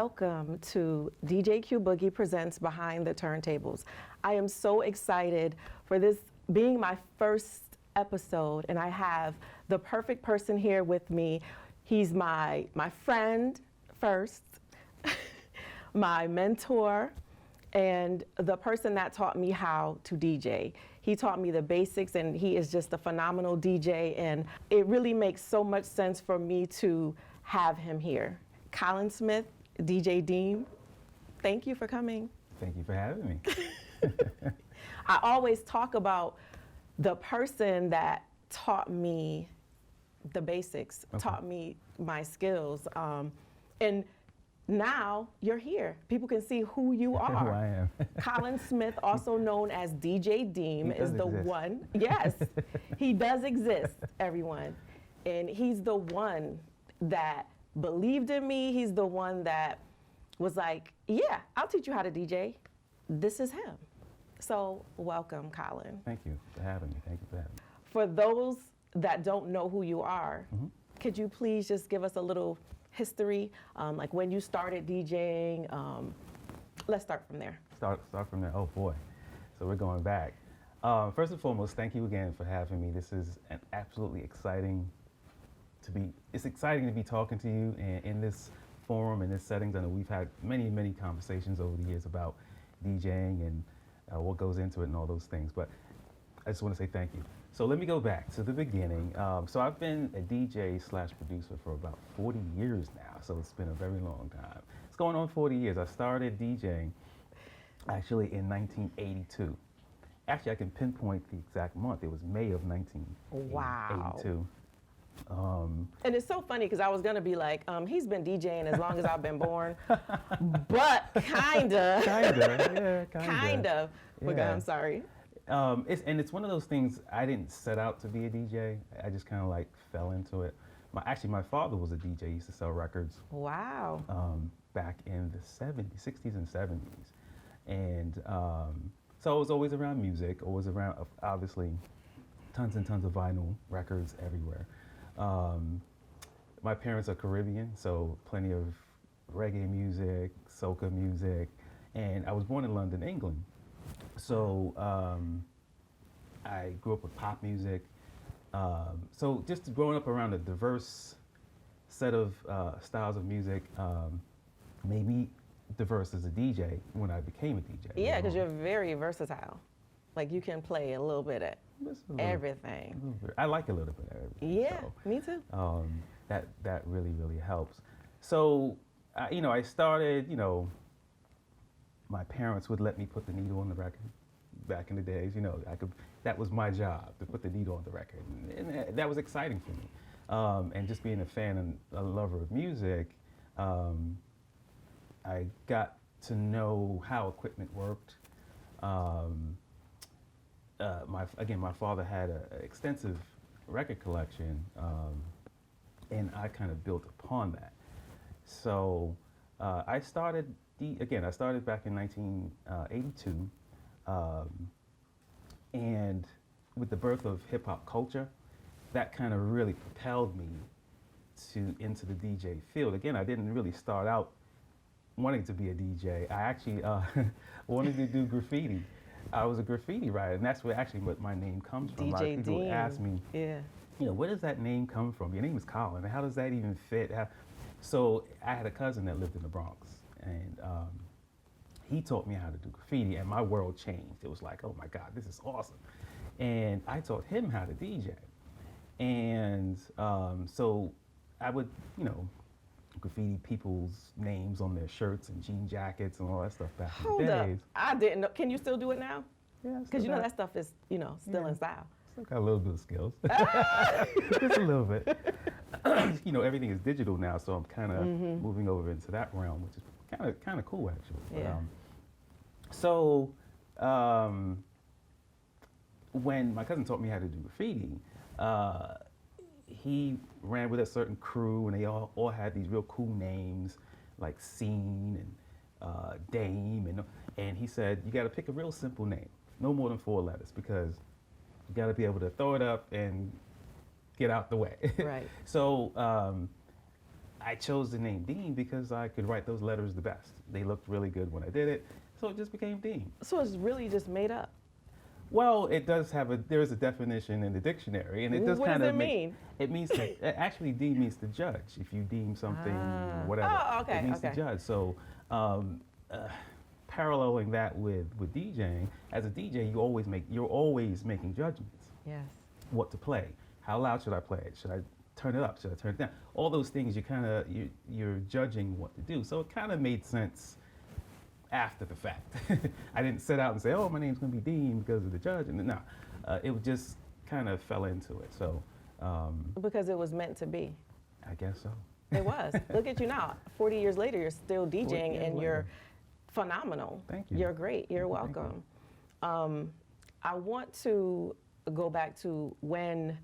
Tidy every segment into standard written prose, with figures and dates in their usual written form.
Welcome to DJ Q-Boogie Presents Behind the Turntables. I am so excited for this being my first episode, and I have the perfect person here with me. He's my friend first, my mentor, and the person that taught me how to DJ. He taught me the basics, and he is just a phenomenal DJ, and it really makes so much sense for me to have him here. Colin Smith, DJ Deem, thank you for coming. Thank you for having me. I always talk about the person that taught me the basics, taught me my skills, and now you're here. People can see who you are. Who I am. Colin Smith, also known as DJ Deem, is the exist. one. Yes, he does exist, everyone. And he's the one that believed in me. He's the one that was like, yeah, I'll teach you how to DJ. This is him. So welcome, Colin. Thank you for having me. Thank you for having me. For those that don't know who you are, could you please just give us a little history, like when you started DJing? Let's start from there. Start from there. Oh boy. So we're going back. First and foremost, thank you again for having me. This is an absolutely exciting it's exciting to be talking to you in this forum, in this settings. I know we've had many conversations over the years about DJing and what goes into it and all those things, but I just want to say thank you. So let me go back to the beginning. So I've been a DJ / producer for about 40 years now, so it's been a very long time. It's going on 40 years. I started DJing actually in 1982. Actually, I can pinpoint the exact month. It was May of 1982. Wow. And it's so funny because I was gonna be like, he's been DJing as long as I've been born, but kinda. Kinda. Yeah. I'm sorry. It's one of those things. I didn't set out to be a DJ. I just kind of like fell into it. My father was a DJ. He used to sell records. Wow. Back in the 60s and 70s, and so I was always around music. Always around, obviously, tons and tons of vinyl records everywhere. My parents are Caribbean, so plenty of reggae music, soca music, and I was born in London, England. So I grew up with pop music. So just growing up around a diverse set of styles of music made me diverse as a DJ when I became a DJ. Yeah, because you're very versatile. Like you can play a little bit of everything. I like a little bit of everything. Yeah, so, me too. That really helps. So, I started, my parents would let me put the needle on the record back in the days. That was my job, to put the needle on the record. And that was exciting for me. And just being a fan and a lover of music, I got to know how equipment worked. My father had an extensive record collection, and I kind of built upon that. So I started back in 1982, and with the birth of hip hop culture, that kind of really propelled me into the DJ field. Again, I didn't really start out wanting to be a DJ. I actually wanted to do graffiti. I was a graffiti writer, and that's where actually what my name comes from. DJ A lot of people Deem. ask me, where does that name come from? Your name is Colin, and how does that even fit? So I had a cousin that lived in the Bronx, and he taught me how to do graffiti, and my world changed. It was like, oh my God, this is awesome. And I taught him how to DJ. And so I would, graffiti people's names on their shirts and jean jackets and all that stuff back in the days. Hold up. I didn't know. Can you still do it now? Yeah. Because that stuff is, still in style. Still got a little bit of skills. Just a little bit. Everything is digital now, so I'm kind of moving over into that realm, which is kind of cool actually. Yeah. So when my cousin taught me how to do graffiti, he ran with a certain crew, and they all had these real cool names like Scene and Dame, and he said, you got to pick a real simple name, no more than 4 letters, because you got to be able to throw it up and get out the way. Right. So I chose the name Deem because I could write those letters the best. They looked really good when I did it, so it just became Deem. So it's really just made up. Well, it does have there's a definition in the dictionary, and it does What kind does of it mean? It means actually Deem means to judge. If you deem something, whatever, Oh, okay, it means okay. to judge. So, paralleling that with DJing, as a DJ, you're always making judgments. Yes. What to play? How loud should I play it? Should I turn it up? Should I turn it down? All those things you're judging what to do. So it kind of made sense after the fact. I didn't set out and say, oh, my name's going to be Dean because of the judge. And no, it just kind of fell into it. So Because it was meant to be. I guess so. It was. Look at you now. 40 years later, you're still DJing years and later. you're phenomenal. Thank you. You're great. You're Thank you. welcome. I want to go back to when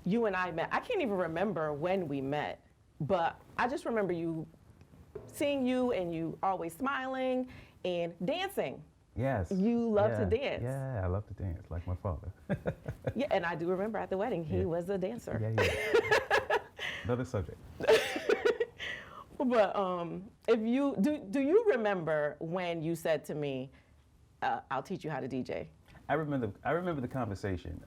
you and I met. I can't even remember when we met, but I just remember seeing you and you always smiling and dancing. Yes. You love to Yeah. dance. Yeah, I love to dance like my father. Yeah, and I do remember at the wedding, he Yeah. was a dancer. Yeah. Another subject. But if you do you remember when you said to me, I'll teach you how to DJ? I remember the conversation.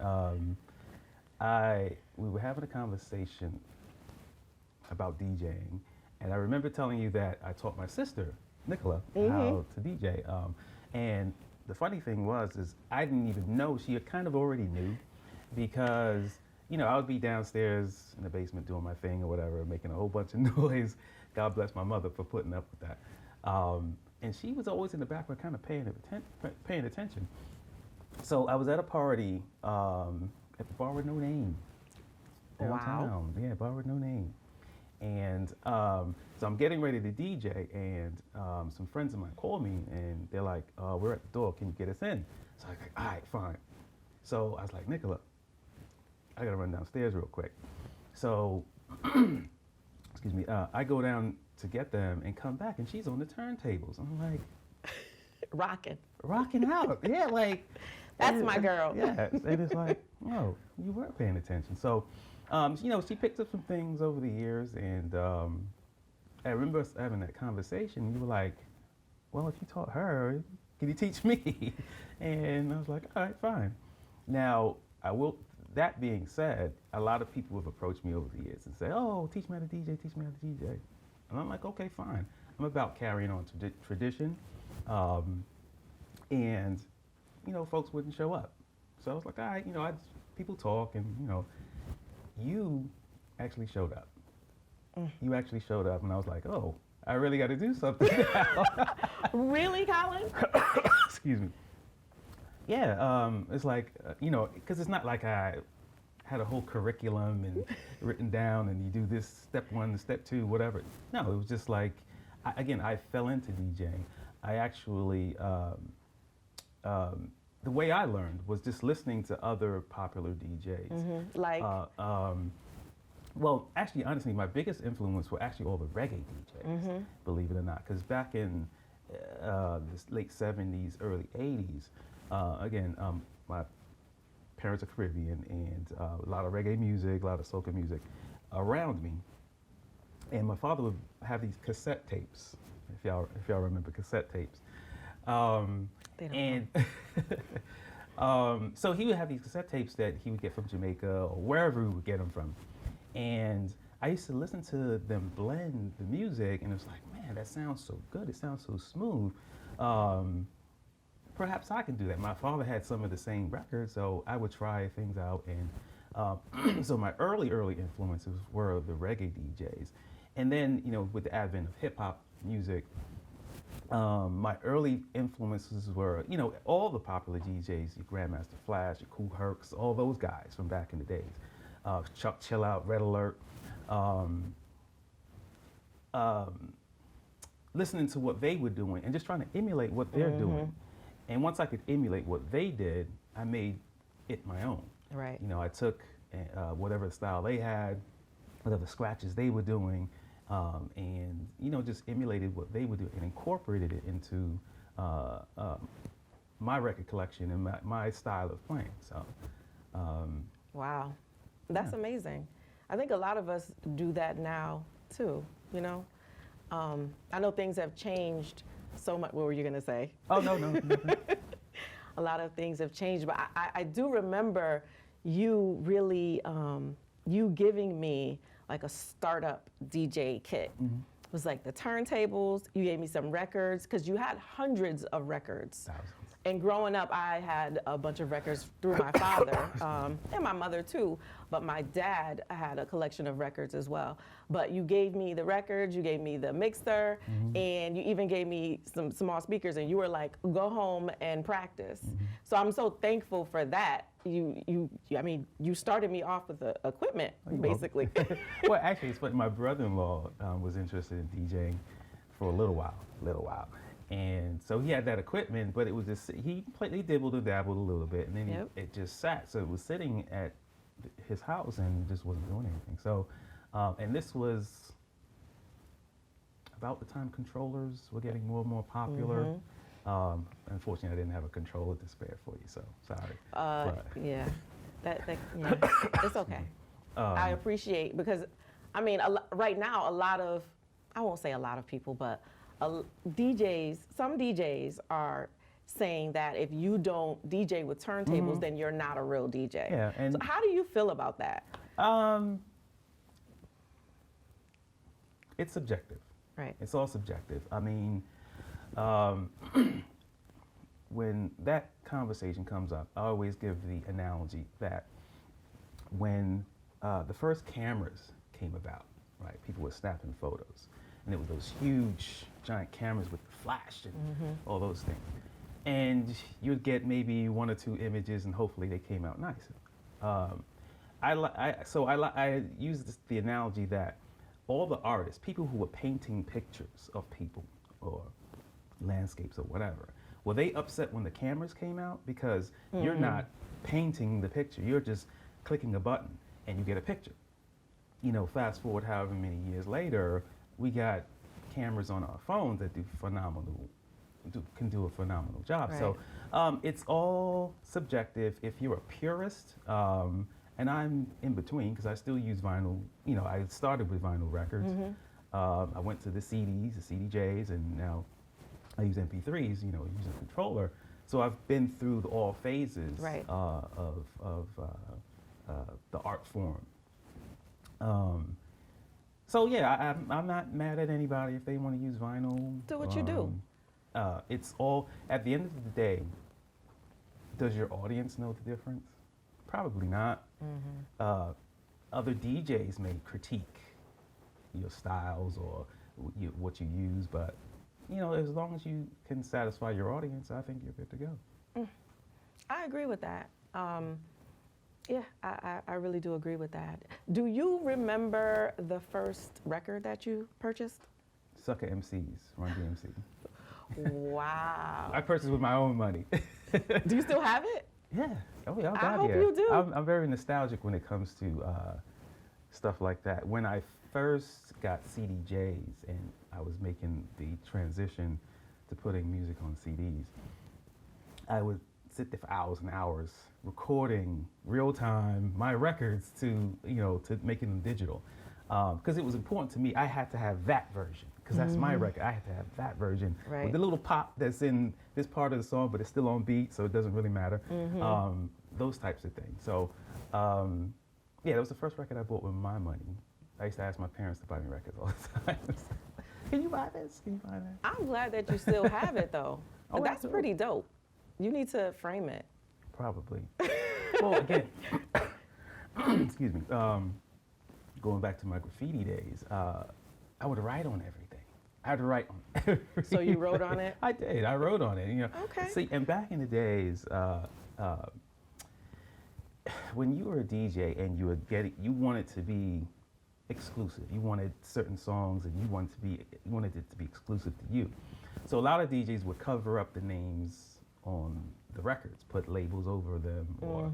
We were having a conversation about DJing, and I remember telling you that I taught my sister, Nicola, how to DJ. And the funny thing is I didn't even know. She kind of already knew, because I would be downstairs in the basement doing my thing or whatever, making a whole bunch of noise. God bless my mother for putting up with that. And she was always in the background, kind of paying attention. So I was at a party at the bar with no name downtown. Wow. Yeah, bar with no name. And so I'm getting ready to DJ, and some friends of mine call me, and they're like, we're at the door, can you get us in? So I was like, all right, fine. So I was like, Nicola, I gotta run downstairs real quick. So, excuse me, I go down to get them and come back, and she's on the turntables. I'm like, rocking out. Yeah, like. That's my girl. Yeah, and it's like, oh, you were paying attention. So, she picked up some things over the years, and I remember us having that conversation. You were like, well, if you taught her, can you teach me? And I was like, all right, fine. Now, that being said, a lot of people have approached me over the years and say, oh, teach me how to DJ, teach me how to DJ. And I'm like, okay, fine. I'm about carrying on tradition. And folks wouldn't show up. So I was like, all right, people talk, and you actually showed up. You actually showed up, and I was like, oh, I really got to do something now. Really, Colin? Excuse me. Yeah, it's like, because it's not like I had a whole curriculum and written down, and you do this step 1, step 2, whatever. No, it was just like, I fell into DJing. I actually, the way I learned was just listening to other popular DJs. Like? Well, actually, honestly, my biggest influence were actually all the reggae DJs, believe it or not. Because back in the late 70s, early 80s, my parents are Caribbean, and a lot of reggae music, a lot of soca music around me. And my father would have these cassette tapes, if y'all remember cassette tapes. So he would have these cassette tapes that he would get from Jamaica or wherever he would get them from. And I used to listen to them blend the music, and it was like, man, that sounds so good. It sounds so smooth. Perhaps I can do that. My father had some of the same records, so I would try things out. And so my early influences were the reggae DJs. And then, with the advent of hip hop music, my early influences were, all the popular DJs, your Grandmaster Flash, your Kool Hercs, all those guys from back in the days. Chuck Chill Out, Red Alert. Listening to what they were doing and just trying to emulate what they're doing. And once I could emulate what they did, I made it my own. Right. I took whatever style they had, whatever scratches they were doing, and just emulated what they would do and incorporated it into my record collection and my style of playing. So, wow, that's amazing. I think a lot of us do that now too, you know? I know things have changed so much. What were you going to say? Oh, no, nothing. A lot of things have changed, but I do remember you really, you giving me like a startup DJ kit. Mm-hmm. It was like the turntables, you gave me some records, because you had hundreds of records. Thousands. And growing up, I had a bunch of records through my father, and my mother too, but my dad had a collection of records as well. But you gave me the records, you gave me the mixer, and you even gave me some small speakers, and you were like, go home and practice. So I'm so thankful for that. I mean, you started me off with the equipment, basically. Well, actually, it's funny. My brother-in-law was interested in DJing for a little while. And so he had that equipment, but it was just, he dibbled and dabbled a little bit, and then it just sat. So it was sitting at his house and just wasn't doing anything. So, and this was about the time controllers were getting more and more popular. Unfortunately, I didn't have a controller to spare for you, so sorry. Yeah, yeah, it's okay. I appreciate, because, I mean, right now, a lot of, I won't say a lot of people, but DJs, some DJs are saying that if you don't DJ with turntables, then you're not a real DJ. Yeah, and so how do you feel about that? It's subjective. Right. It's all subjective. I mean, when that conversation comes up, I always give the analogy that when the first cameras came about, right, people were snapping photos. And it was those huge, giant cameras with the flash and all those things. And you'd get maybe one or two images, and hopefully they came out nice. I use the analogy that all the artists, people who were painting pictures of people or landscapes or whatever, were they upset when the cameras came out? Because you're not painting the picture, you're just clicking a button and you get a picture. You know, fast forward however many years later, we got cameras on our phones that can do a phenomenal job. Right. So it's all subjective. If you're a purist, and I'm in between because I still use vinyl. You know, I started with vinyl records. I went to the CDs, the CDJs, and now I use MP3s. You know, using a controller. So I've been through all phases of the art form. So yeah, I'm not mad at anybody if they want to use vinyl. Do what you do. It's all, at the end of the day, does your audience know the difference? Probably not. Other DJs may critique your styles or what you use, but you know, as long as you can satisfy your audience, I think you're good to go. I agree with that. Yeah, I really do agree with that. Do you remember the first record that you purchased? Sucker MCs, Run DMC. Wow. I purchased with my own money. Do you still have it? Yeah. Oh yeah. I hope you do. I'm very nostalgic when it comes to stuff like that. When I first got CDJs and I was making the transition to putting music on CDs, I would sit there for hours and hours recording real time my records to making them digital, because it was important to me. I had to have that version because that's my record. I had to have that version with the little pop that's in this part of the song, but it's still on beat, so it doesn't really matter. Those types of things. So yeah, that was the first record I bought with my money. I used to ask my parents to buy me records all the time. Can you buy this? Can you buy that? I'm glad that you still have it though. Oh, that's pretty dope. You need to frame it. Probably. Well, again, excuse me. Going back to my graffiti days, I would write on everything. I had to write on everything. So you wrote on it? I did. I wrote on it. You know. Okay. See, and back in the days, when you were a DJ and you wanted to be exclusive. You wanted certain songs, and you wanted it to be exclusive to you. So a lot of DJs would cover up the names on the records, put labels over them, or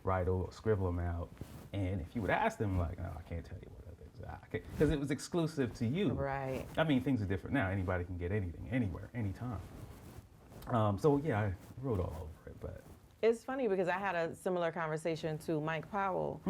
write or scribble them out. And if you would ask them, like, oh, I can't tell you what that is, because it was exclusive to you. Right. I mean, things are different now. Anybody can get anything, anywhere, anytime. So yeah, I wrote all over it, but. It's funny because I had a similar conversation to Mike Powell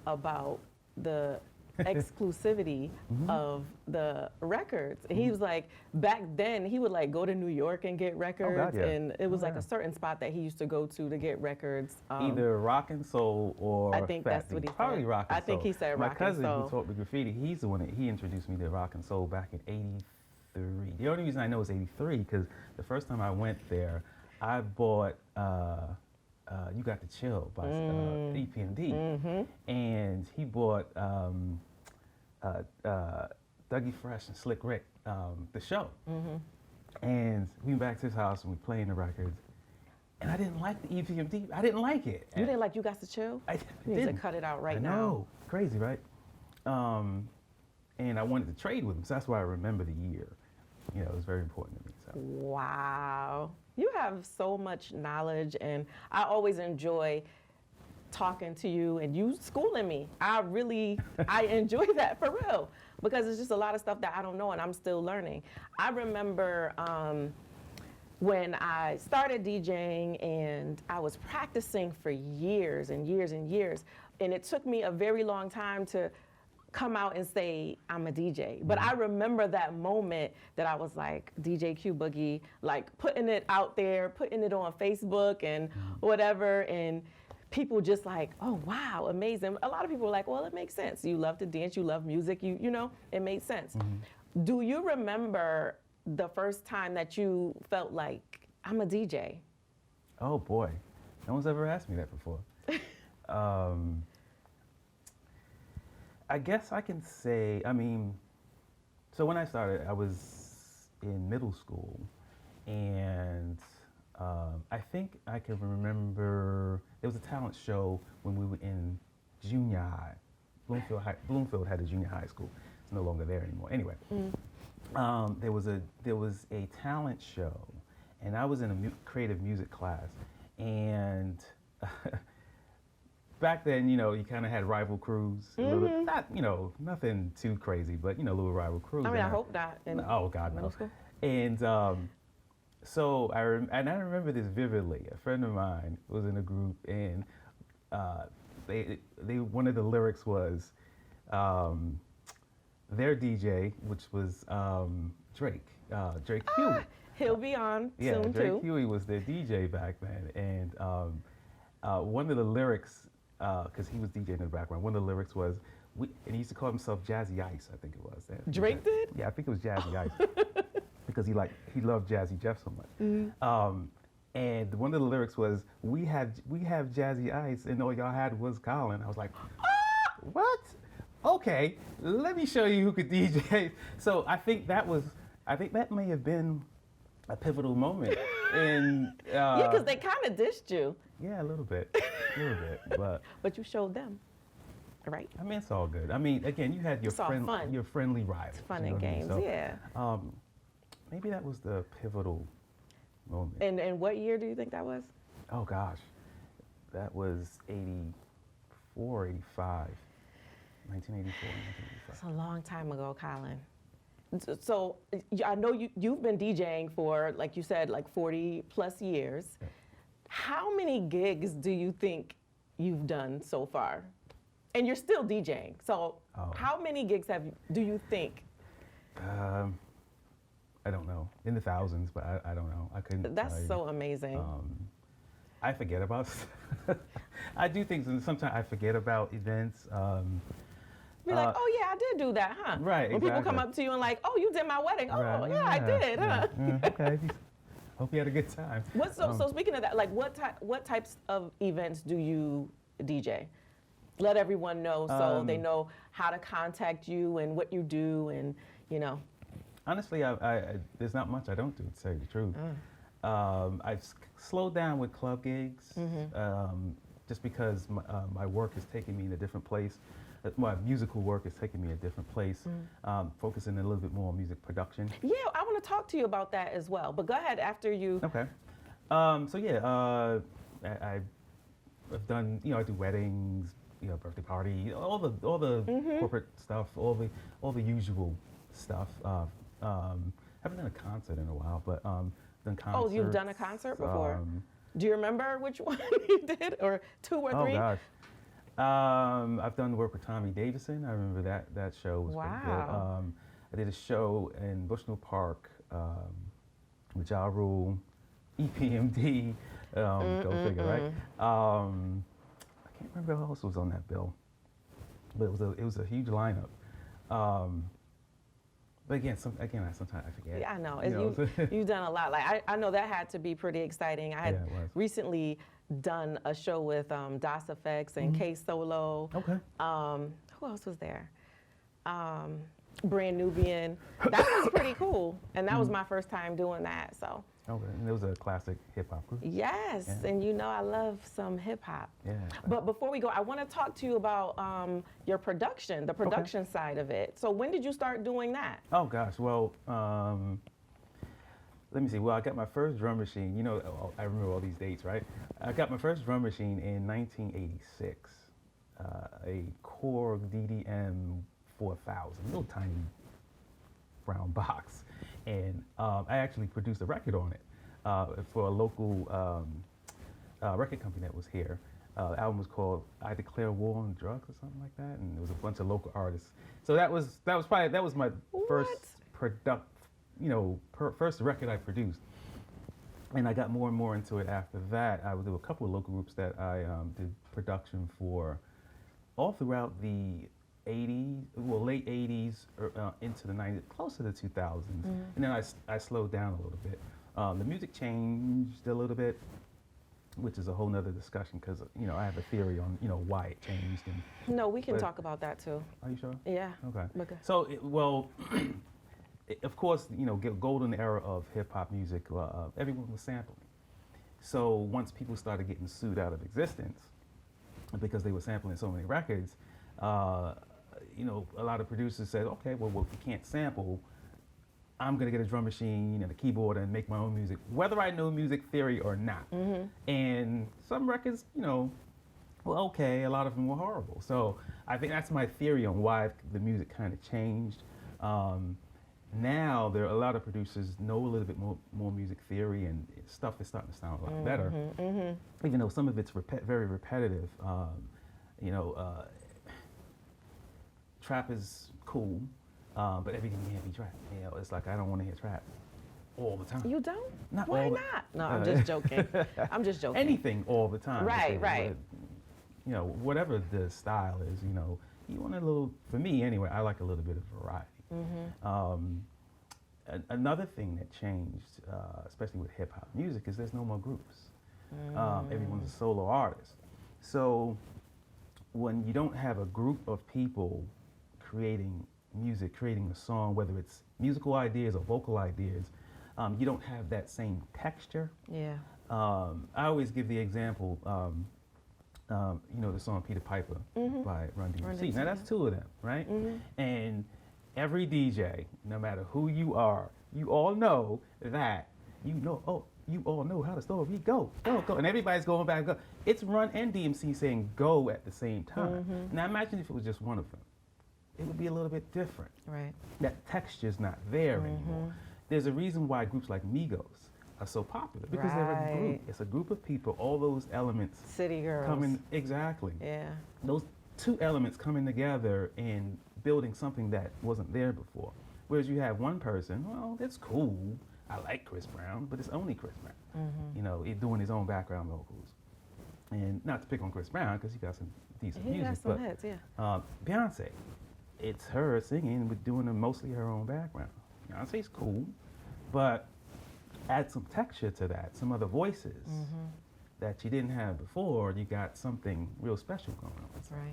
about the exclusivity of the records. And he was like, back then he would like go to New York and get records, yeah. and it was Oh, like yeah. a certain spot that he used to go to get records. Either rock and soul or I think fat that's what beat. he said. Probably rock and I think soul. he said My rock and cousin soul. who taught me graffiti, he's the one that he introduced me to rock and soul back in '83. The only reason I know it's '83 because the first time I went there, I bought You Got to Chill by EPMD, and he bought Dougie Fresh and Slick Rick, the show. And we went back to his house and we playing the records. And I didn't like the EPMD. I didn't like it. You didn't like You Got to Chill? I You need to didn't. cut it out right I now. know. Crazy, right? And I wanted to trade with him, so that's why I remember the year. You know, it was very important to me. So. Wow. You have so much knowledge, and I always enjoy talking to you and you schooling me. I enjoy that for real, because it's just a lot of stuff that I don't know and I'm still learning. I remember when I started DJing and I was practicing for years and years and years, and it took me a very long time to come out and say I'm a DJ. But I remember that moment that I was like DJ Q-Boogie, like putting it out there, putting it on Facebook and whatever, and people just like, oh wow, amazing. A lot of people were like, well, it makes sense. You love to dance, you love music, you know, it made sense. Do you remember the first time that you felt like I'm a DJ? Oh boy, no one's ever asked me that before. I guess I can say, I mean, so when I started, I was in middle school, and I think I can remember there was a talent show when we were in junior high. Bloomfield had a junior high school. It's no longer there anymore. Anyway, there was a talent show, and I was in a creative music class, and back then, you know, you kind of had rival crews. A little, not, you know, nothing too crazy, but, you know, little rival crews. I mean, I hope not. Oh, God, middle no. school? And so I remember this vividly. A friend of mine was in a group, and they one of the lyrics was their DJ, which was Drake Huey. He'll be on Yeah, soon Drake too. Huey was their DJ back then, and one of the lyrics, because he was DJing in the background, one of the lyrics was, and he used to call himself Jazzy Ice, I think it was. Drake did? Yeah, I think it was Jazzy Ice, because he loved Jazzy Jeff so much. And one of the lyrics was, we have Jazzy Ice, and all y'all had was Colin. I was like, what? Okay, let me show you who could DJ. So I think that may have been a pivotal moment. And Yeah, because they kind of dished you. yeah, a little bit, but But you showed them, right? I mean, it's all good. I mean, again, you had your It's all fun. your friendly rivals. Fun you know and what I mean? games, So, yeah. Maybe that was the pivotal moment. And what year do you think that was? Oh gosh, that was 84, 85, 1984, 1985. It's a long time ago, Colin. So I know you've been DJing for, like you said, like 40 plus years. Yeah. How many gigs do you think you've done so far? And you're still DJing. So how many gigs do you think? I don't know, in the thousands, but I don't know. I couldn't. That's tell you. so amazing. I forget about stuff. I do things, and sometimes I forget about events. Be like, oh yeah, I did do that, huh? Right, When people come exactly. up to you and like, oh, you did my wedding. Oh Right, yeah, I did, huh? Okay. Hope you had a good time. So speaking of that, like what types of events do you DJ? Let everyone know so they know how to contact you and what you do, and you know. Honestly, there's not much I don't do, to tell you the truth. I've slowed down with club gigs, just because my work is taking me in a different place. My musical work is taking me a different place, focusing a little bit more on music production. Yeah, I want to talk to you about that as well. But go ahead after you. Okay. So yeah, I've done, you know, I do weddings, you know, birthday party, all the corporate stuff, all the usual stuff. Haven't done a concert in a while, but done concerts. Oh, you've done a concert before? Do you remember which one you did, or two or three? Oh gosh. I've done work with Tommy Davidson. I remember that show was pretty good. Wow. I did a show in Bushnell Park with Ja Rule, EPMD. Go figure, right? I can't remember who else was on that bill, but it was a huge lineup. But again, sometimes I forget. Yeah, I know. You know, You've done a lot. Like I know that had to be pretty exciting. I had Yeah, it was. recently done a show with DOS Effects and K Solo. Okay. Who else was there? Brand Nubian. That was pretty cool, and that was my first time doing that. So Okay, and it was a classic hip hop group. yes, Yeah. and you know I love some hip hop. Yeah. But before we go, I want to talk to you about your production, the production side of it. So when did you start doing that? Oh gosh, well, let me see. Well, I got my first drum machine. You know, I remember all these dates, right? I got my first drum machine in 1986, a Korg DDM 4000, little tiny brown box, and I actually produced a record on it for a local record company that was here. The album was called "I Declare War on Drugs" or something like that, and it was a bunch of local artists. So that was my first first record I produced. And I got more and more into it after that. I would do a couple of local groups that I did production for all throughout the 80s, well, late 80s into the 90s, close to the 2000s. And then I slowed down a little bit. The music changed a little bit, which is a whole nother discussion because, you know, I have a theory on, you know, why it changed. And No, we can talk about that too. are you sure? Yeah. Okay. Okay. So, of course, you know, golden era of hip hop music, everyone was sampling. So once people started getting sued out of existence because they were sampling so many records, you know, a lot of producers said, okay, well, if you can't sample, I'm gonna get a drum machine and a keyboard and make my own music, whether I know music theory or not. And some records, you know, well, okay, a lot of them were horrible. So I think that's my theory on why the music kind of changed. Now there are a lot of producers know a little bit more music theory, and stuff is starting to sound a lot better. Even though some of it's very repetitive. You know, trap is cool, but everything can't be trap. You know, it's like I don't want to hear trap all the time. You don't? Not Why all the- not? No, I'm just joking. I'm just joking. Anything all the time. Right, because, right. You know, whatever the style is, you know, you want a little. For me, anyway, I like a little bit of variety. Another thing that changed, especially with hip hop music, is there's no more groups. Everyone's a solo artist. So when you don't have a group of people creating music, creating a song, whether it's musical ideas or vocal ideas, you don't have that same texture. Yeah. I always give the example, you know, the song Peter Piper by Run DMC. Now that's two of them, right? And every DJ, no matter who you are, you all know that, you all know how the story go, and everybody's going back, go. It's Run and DMC saying go at the same time. Now imagine if it was just one of them. It would be a little bit different. Right. That texture's not there anymore. There's a reason why groups like Migos are so popular, because they're a group. Right. It's a group of people, all those elements City Girls. coming, exactly. Yeah. Those two elements coming together and building something that wasn't there before. Whereas you have one person, well, that's cool. I like Chris Brown, but it's only Chris Brown. You know, doing his own background vocals. And not to pick on Chris Brown, because he got some decent He music, got some but hits, yeah. Beyonce, it's her singing, but doing mostly her own background. Beyonce's cool, but add some texture to that, some other voices that you didn't have before, you got something real special going on. Right.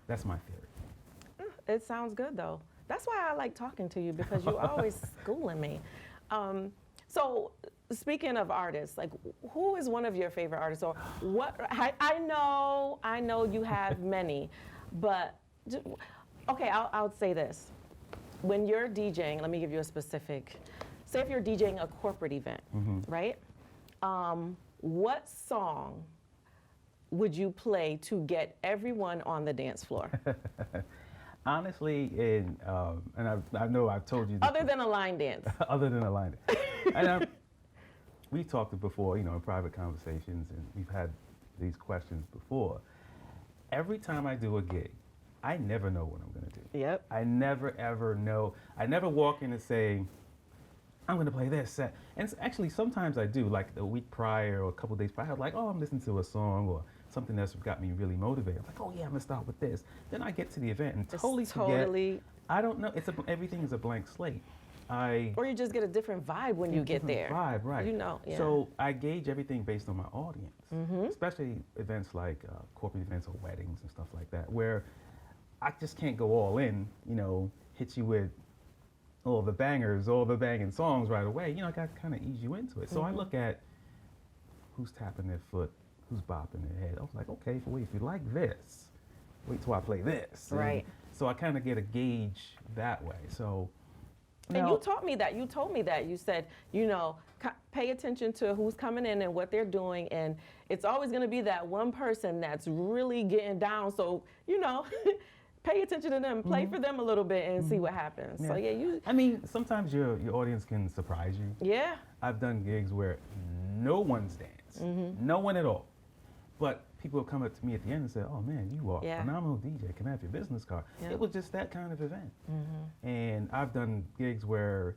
That's my theory. It sounds good though. That's why I like talking to you, because you're always schooling me. So speaking of artists, like who is one of your favorite artists, or what? I know you have many, but okay, I'll say this. When you're DJing, let me give you a specific. Say if you're DJing a corporate event, right? What song would you play to get everyone on the dance floor? Honestly, and I know I've told you this. Other than a line dance. Other than a line dance. And we've talked before, you know, in private conversations, and we've had these questions before. every time I do a gig, I never know what I'm going to do. Yep. I never ever know. I never walk in and say, I'm going to play this set. And actually, sometimes I do, like the week prior or a couple days prior, like, oh, I'm listening to a song or something that's got me really motivated. I'm like, oh yeah, I'm going to start with this. Then I get to the event and totally forget. I don't know. Everything is a blank slate. Or you just get a different vibe when you get there. Vibe, right. You know, yeah. So I gauge everything based on my audience, especially events like corporate events or weddings and stuff like that, where I just can't go all in, hit you with all the bangers, all the banging songs right away. I got to kind of ease you into it. So I look at who's tapping their foot, who's bopping their head. I was like, okay, if you like this, wait till I play this. Right. So I kind of get a gauge that way. So. And you taught me that. You told me that. You said, pay attention to who's coming in and what they're doing. And it's always going to be that one person that's really getting down. So, pay attention to them, play for them a little bit and see what happens. Yeah. So, yeah, I mean, sometimes your audience can surprise you. Yeah. I've done gigs where no one's danced, no one at all. But people will come up to me at the end and say, oh man, you are a phenomenal DJ. Can I have your business card? Yep. It was just that kind of event. And I've done gigs where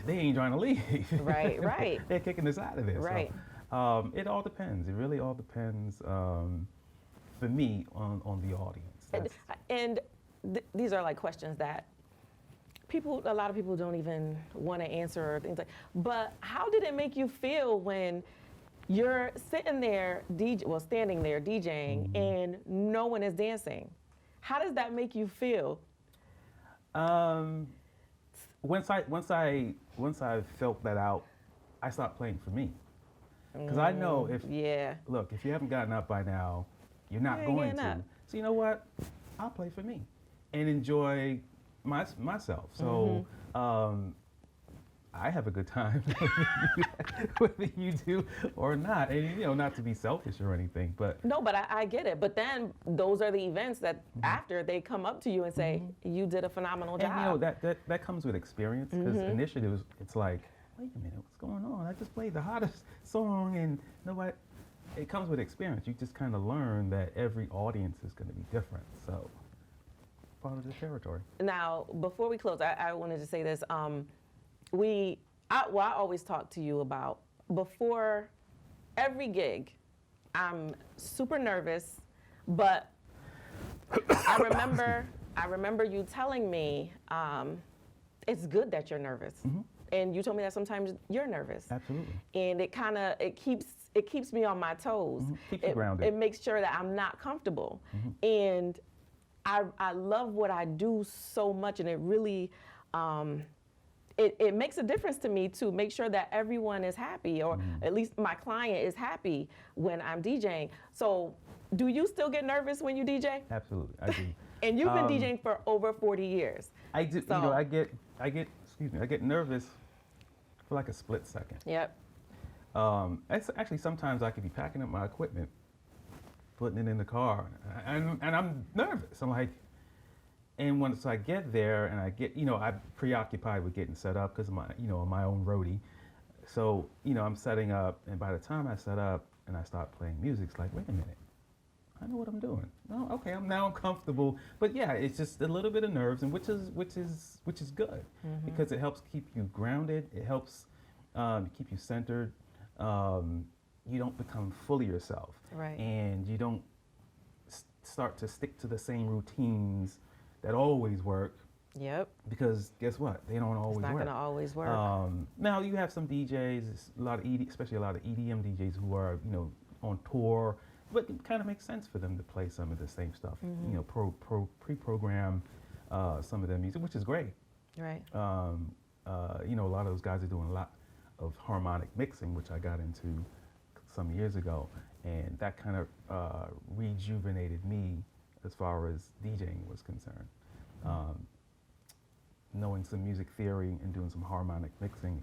they ain't trying to leave. Right, right. They're kicking us out of there. Right. So, it all depends. It really all depends for me on the audience. And these are like questions that a lot of people don't even want to answer or things like, but how did it make you feel when you're sitting there, standing there DJing, and no one is dancing? How does that make you feel? Once I felt that out, I stopped playing for me, because I know if you haven't gotten up by now, you're not going to. So you know what? I'll play for me, and enjoy myself. So. I have a good time, whether you do or not. And, not to be selfish or anything, but. No, but I get it. But then those are the events that after they come up to you and say, you did a phenomenal job. And, that comes with experience, because initially it's like, wait a minute, what's going on? I just played the hottest song and nobody. It comes with experience. You just kind of learn that every audience is going to be different. So, part of the territory. Now, before we close, I wanted to say this. I always talk to you about, before every gig, I'm super nervous, but I remember you telling me, it's good that you're nervous. And you told me that sometimes you're nervous. Absolutely. And it keeps me on my toes. Keeps you grounded. It makes sure that I'm not comfortable. And I love what I do so much, and it really, it makes a difference to me to make sure that everyone is happy, or at least my client is happy when I'm DJing. So do you still get nervous when you DJ? Absolutely, I do. And you've been DJing for over 40 years. I do. So, I get nervous for like a split second. Yep. It's actually, sometimes I could be packing up my equipment, putting it in the car, and I'm nervous. I'm like. And once I get there and I'm preoccupied with getting set up because of my own roadie. So, I'm setting up, and by the time I set up and I start playing music, it's like, wait a minute, I know what I'm doing. No, okay, I'm comfortable. But yeah, it's just a little bit of nerves, and which is good, because it helps keep you grounded. It helps keep you centered. You don't become full of yourself. Right. And you don't start to stick to the same routines that always work. Yep. Because guess what? They don't always work. It's not gonna always work. Now you have some DJs, especially a lot of EDM DJs who are, on tour, but it kind of makes sense for them to play some of the same stuff. Pre-program some of their music, which is great. Right. A lot of those guys are doing a lot of harmonic mixing, which I got into some years ago, and that kind of rejuvenated me as far as DJing was concerned. Knowing some music theory and doing some harmonic mixing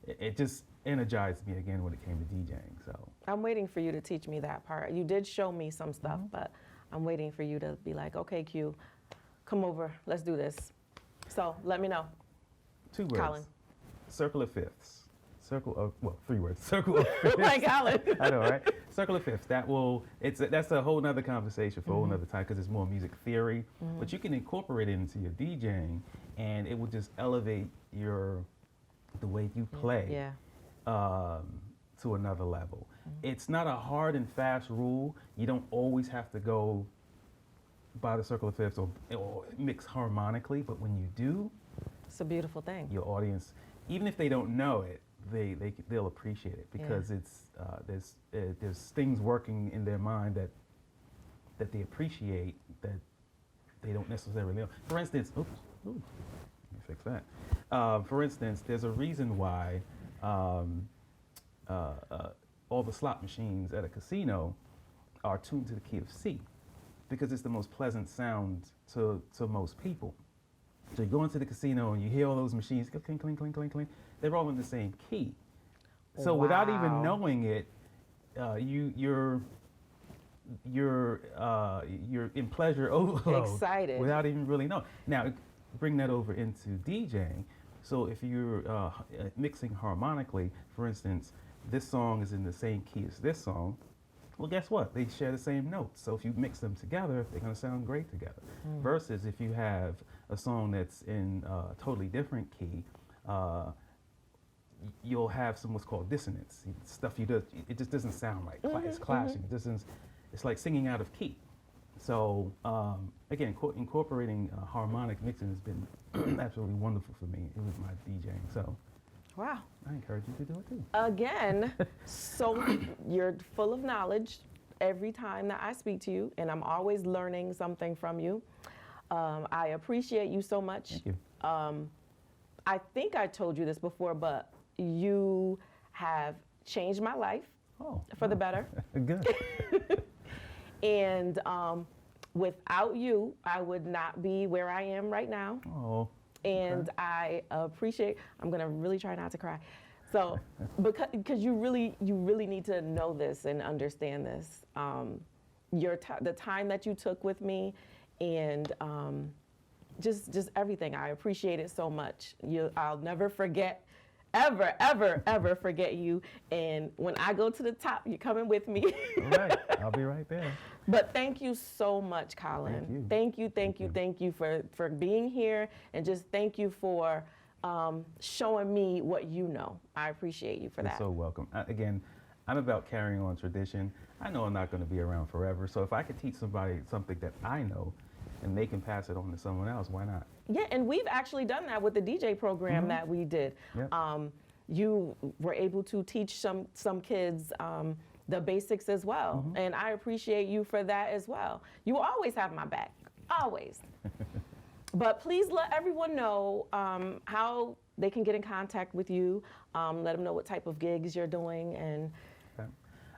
it just energized me again when it came to DJing. So I'm waiting for you to teach me that part. You did show me some stuff, but I'm waiting for you to be like, okay, Q, come over, let's do this. So let me know. 2 words. Colin. Circle of fifths. circle of, well, 3 words, circle of Oh fifths. my God. I know, right? Circle of fifths. That's a whole nother conversation for a whole nother time because it's more music theory. But you can incorporate it into your DJing, and it will just elevate the way you play Yeah. to another level. It's not a hard and fast rule. You don't always have to go by the circle of fifths or mix harmonically, but when you do, It's a beautiful thing. your audience, even if they don't know it, they'll appreciate it because there's things working in their mind that they appreciate that they don't necessarily know. For instance, let me fix that. For instance, there's a reason why all the slot machines at a casino are tuned to the key of C, because it's the most pleasant sound to most people. So you go into the casino and you hear all those machines go clink, clink, clink, clink, clink. They're all in the same key. So without even Wow. knowing it, you're in pleasure overload. Excited. Without even really knowing. Now, bring that over into DJing. So if you're mixing harmonically, for instance, this song is in the same key as this song, well, guess what? They share the same notes. So if you mix them together, they're going to sound great together. Versus if you have a song that's in a totally different key, you'll have what's called dissonance. Stuff it just doesn't sound right. It's clashing. It's like singing out of key. So again, incorporating harmonic mixing has been absolutely wonderful for me. It was my DJing. So Wow. I encourage you to do it too. Again, so you're full of knowledge every time that I speak to you, and I'm always learning something from you. I appreciate you so much. Thank you. I think I told you this before, but you have changed my life for the better. Good. And without you, I would not be where I am right now. Oh. And I appreciate, I'm gonna really try not to cry. So, because you really need to know this and understand this. The time that you took with me, and just everything. I appreciate it so much. I'll never forget, ever forget you. And when I go to the top, you're coming with me. All right. I'll be right there. But thank you so much, Colin. Thank you for being here, and just thank you for showing me what you know. I appreciate you for You're that. so welcome. Again, I'm about carrying on tradition. I know I'm not going to be around forever, so if I could teach somebody something that I know, and they can pass it on to someone else, why not? Yeah, and we've actually done that with the DJ program that we did. Yep. You were able to teach some kids the basics as well, and I appreciate you for that as well. You always have my back, always. But please let everyone know how they can get in contact with you. Let them know what type of gigs you're doing, and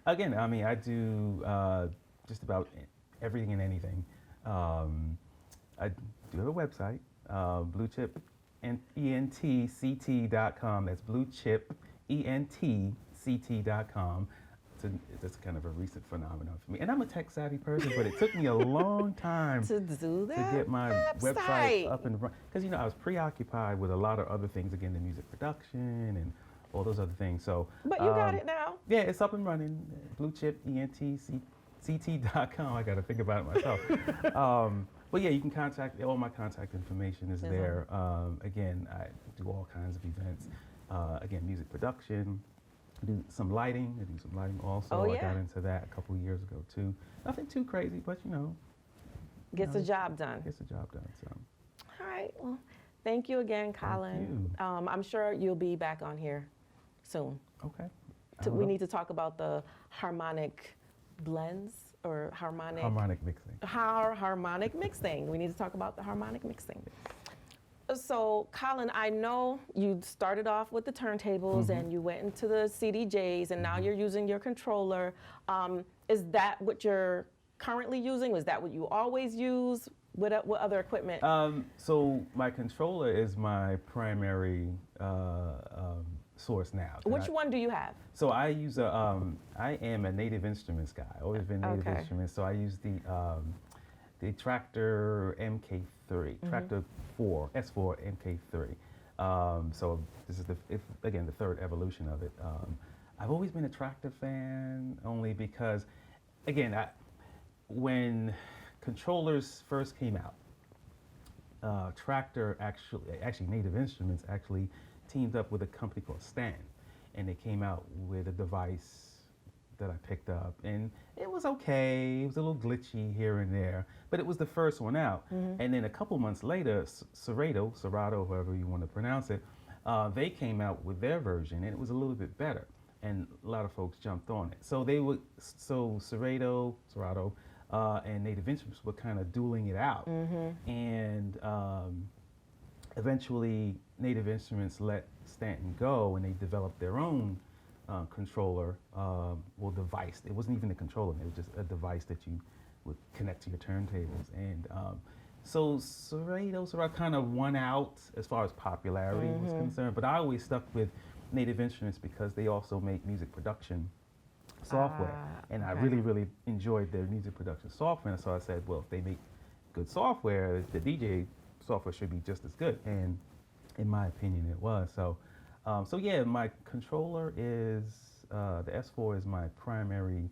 Again, I mean, I do just about everything and anything. I do have a website, bluechipentct.com. That's bluechipentct.com. That's kind of a recent phenomenon for me. And I'm a tech savvy person, but it took me a long time to do that, to get my website up and running. Because, I was preoccupied with a lot of other things, again, the music production and all those other things. So, but you got it now. Yeah, it's up and running. bluechipentct.com. I got to think about it myself. But yeah, you can contact, all my contact information is there. Again, I do all kinds of events. Again, music production. I do some lighting also. Oh, yeah. I got into that a couple of years ago too. Nothing too crazy, but Gets the job done. Gets the job done. So. All right. Well, thank you again, Colin. Thank you. I'm sure you'll be back on here soon. Okay. We need to talk about the harmonic blends or harmonic mixing. harmonic mixing. We need to talk about the harmonic mixing. So, Colin, I know you started off with the turntables and you went into the CDJs, and now you're using your controller. Is that what you're currently using? Was that what you always use? What other equipment? So my controller is my primary source now. Which one do you have? So I use I am a Native Instruments guy. Always been Native Instruments. So I use the Tractor MK3, Tractor 4, S4 MK3. So this is again the third evolution of it. I've always been a Tractor fan only because, again, when controllers first came out, Tractor actually Native Instruments actually teamed up with a company called Stan, and they came out with a device that I picked up, and it was okay. It was a little glitchy here and there, but it was the first one out. And then a couple months later, Serato, however you want to pronounce it, they came out with their version, and it was a little bit better, and a lot of folks jumped on it. So Serato, and Native Instruments were kind of dueling it out, and eventually Native Instruments let Stanton go, and they developed their own controller, device. It wasn't even a controller, it was just a device that you would connect to your turntables. And so Serato kind of won out as far as popularity was concerned, but I always stuck with Native Instruments because they also make music production software. And I really enjoyed their music production software. And so I said, well, if they make good software, the DJ software should be just as good. And in my opinion, it was. So yeah, my controller is, the S4 is my primary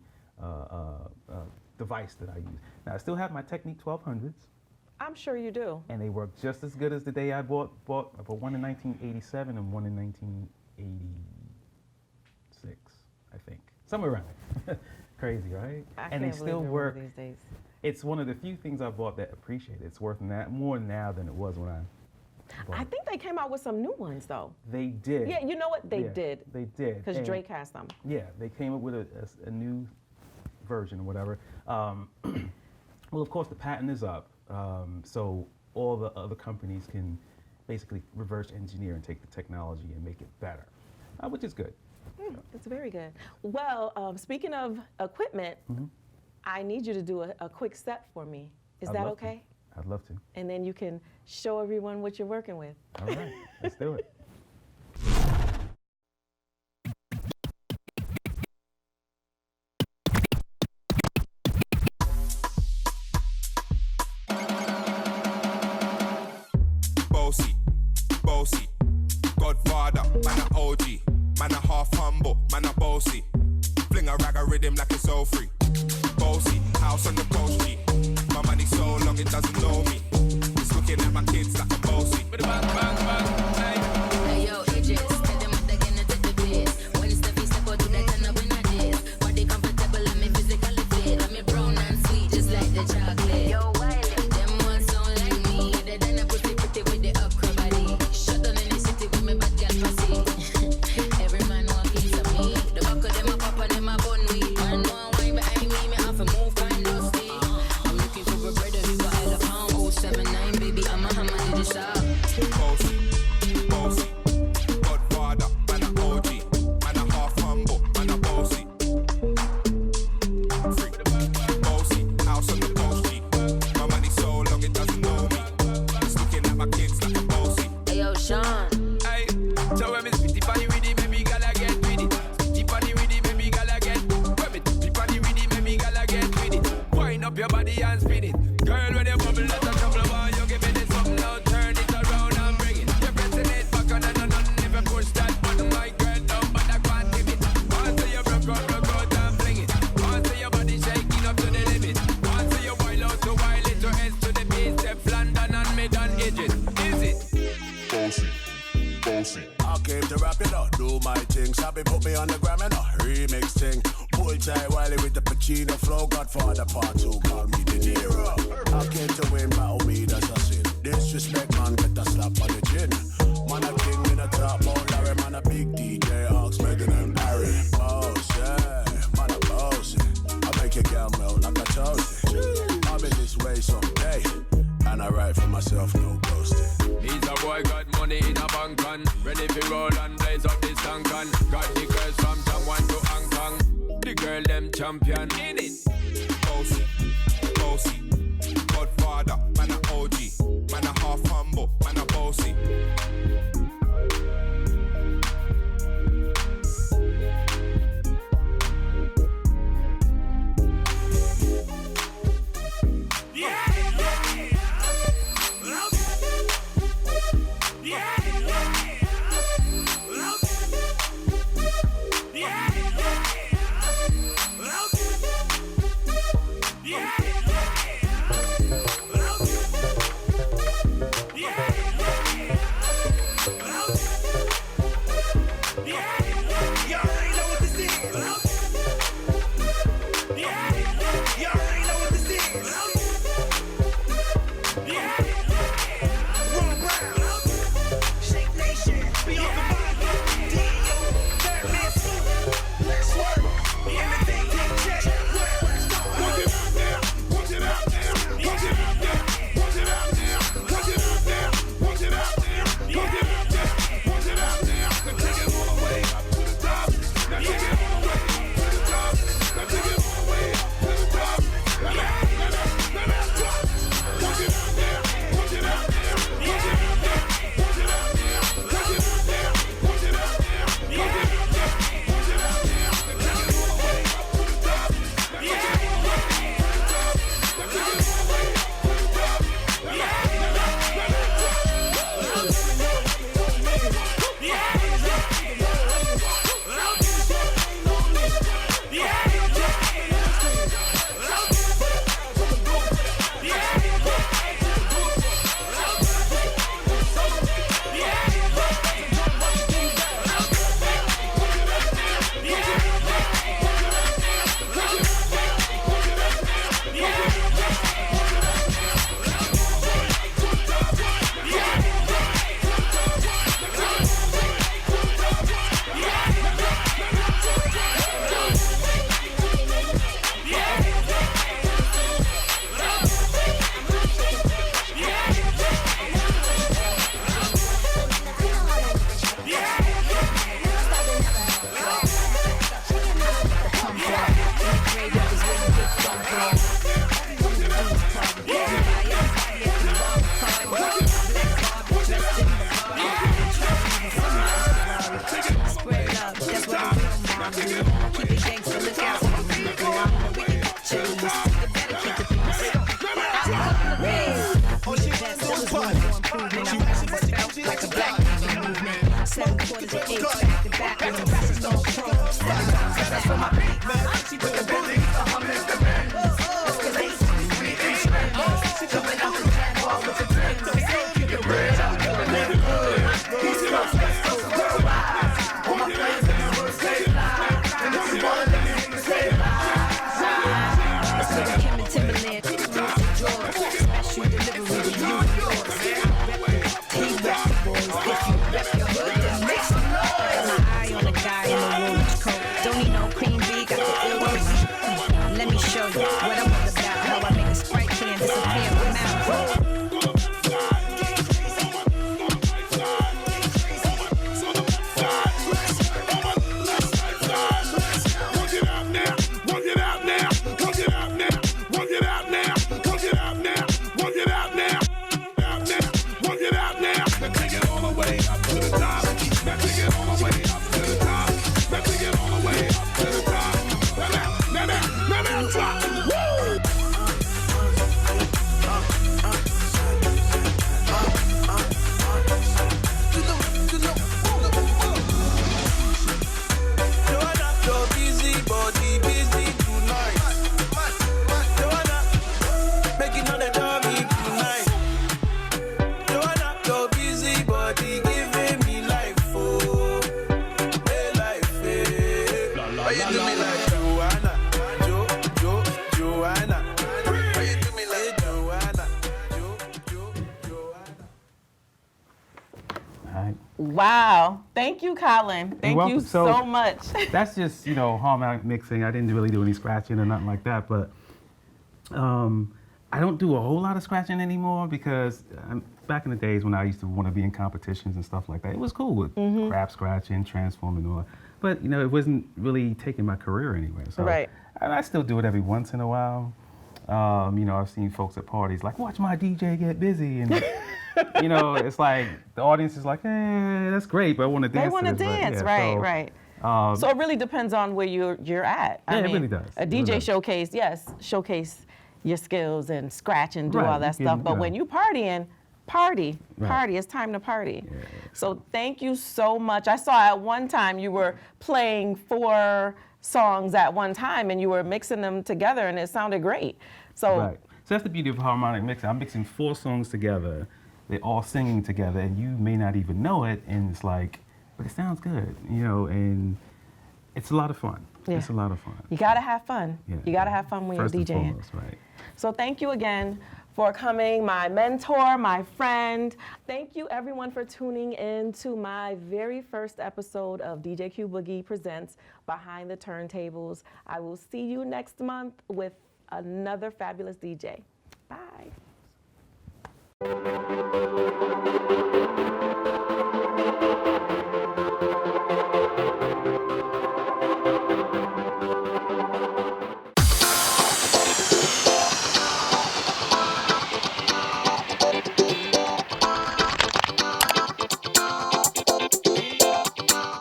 device that I use. Now, I still have my Technique 1200s. I'm sure you do. And they work just as good as the day I bought one in 1987 and one in 1986, I think. Somewhere around there. Crazy, right? And they still work these days. It's one of the few things I bought that appreciate it. It's worth more now than it was when I bought I it. think they came out with some new ones, though. They did. Yeah, you know what? They Yeah, did. They did. Because Drake has them. Yeah, they came up with a new version or whatever. Well, of course, the patent is up, so all the other companies can basically reverse engineer and take the technology and make it better, which is good. It's very good. Well, speaking of equipment, I need you to do a quick set for me. Is I'd that love to. okay? I'd love to. And then you can show everyone what you're working with. All right, let's do it. Bossy, Godfather, man a OG, man a half humble, man a bossy. Fling a rag a rhythm like it's all free. Bossy, house on the coast G. My money so long it doesn't know me. It's looking at my kids like a bossy. Bang, bang, bang, hey. Hey yo, Idris, tell them what they're gonna take the piss. When it's the feast, step out to that kind of win a diss. Body comfortable, I'm physically fit. I'm brown and sweet, just like the chocolate. Yo, Wiley, them ones sound like me. They done a pretty with the upper body. Shut down in the city with me bad girl pussy. Every man want a piece of me. The back of them a pop and them a bun weed. Man want wine behind me have to move fine dusty. I'm looking for a brother who got hella pound. 079, baby, I'm a hammer to the shop. Bossy, Godfather, man a OG, man a half humble, man a bossy. Freak, bossy, house on the coast G. My money so long it doesn't know me. It's looking at my kids like a bossy. Hey yo, Sean. Hey, so when me spitty funny with it, baby gala get with it. Spitty funny with it, baby gala get. When me spitty funny with it, baby gala get with it. Wind up your body and spin it. Girl, when you bubble, let the trouble boy, you give me this something now. Turn it around and bring it. You're pressing it back on and never push that button, my girl, down, but I can't give it. Once you broke out and fling it. Once your body shaking up to the limit. Once you wild out to wild it to S to the B, step London and mid and edges. Is it? Bossy. I came to rap it up, do my thing. Sabi put me on the gram and a remix thing. Pull tight Wiley with the Pacino flow. Godfather part 2, call me De Niro. I came to win, battle me, that's a sin. Disrespect, man, get a slap on the chin. Man a king in a top, out Larry, man a big DJ, Ox, Megan and Harry. Boss, yeah, man a boss. I make your girl melt like a toast. I'll be this way someday. And I write for myself, no ghosting. He's a boy got money in a bank and ready to roll and blaze up this tank and got the girls from Taiwan to Hong Kong. The girl them champion in it. Bossy, Godfather, man a OG, man a half humble, man a bossy. quarters and eights back to back with them passing on pros. That's for my beat, man. She put the booty on her Mr. Man. Escalation, we instruments. She coming out the catwalk with the drinks. So keep it real. Live good. East Coast, West Coast, worldwide. All my friends in the hood stay live. And if you wanna let me niggas stay live. Let's take Kim and Timberland to George. Special delivery to New York. Team rep the boys. If you rep your hood, then make some noise. Got my eye on the guy in the orange coat. Don't need no cream bee, got the illness. Let me show you what I'm all about. How I make a Sprite can disappear in my mouth. Wow. Thank you, Colin. Thank you welcome. so much. That's just, harmonic mixing. I didn't really do any scratching or nothing like that, but I don't do a whole lot of scratching anymore because back in the days when I used to want to be in competitions and stuff like that, it was cool with crap scratching, transforming, and all that. But, it wasn't really taking my career anywhere. So Right. And I still do it every once in a while. I've seen folks at parties like, watch my DJ get busy. And, it's like the audience is like, that's great, but I want to dance. They want to this, but, dance, yeah, right. so, So it really depends on where you're at. Yeah, it really does. A It DJ really does. showcase your skills and scratch and do Right, all that you stuff. can, But when you partying, party. It's time to party. Yeah. So thank you so much. I saw at one time you were playing 4 songs at one time and you were mixing them together and it sounded great. So Right. So that's the beauty of harmonic mixing. I'm mixing 4 songs together. They're all singing together, and you may not even know it. And it's like, but it sounds good, and it's a lot of fun. Yeah. It's a lot of fun. you gotta have fun. Yeah. You gotta have fun when First you're and DJing. foremost, right. So thank you again for coming, my mentor, my friend. Thank you everyone for tuning in to my very first episode of DJ Q-Boogie Presents Behind the Turntables. I will see you next month with another fabulous DJ. Bye.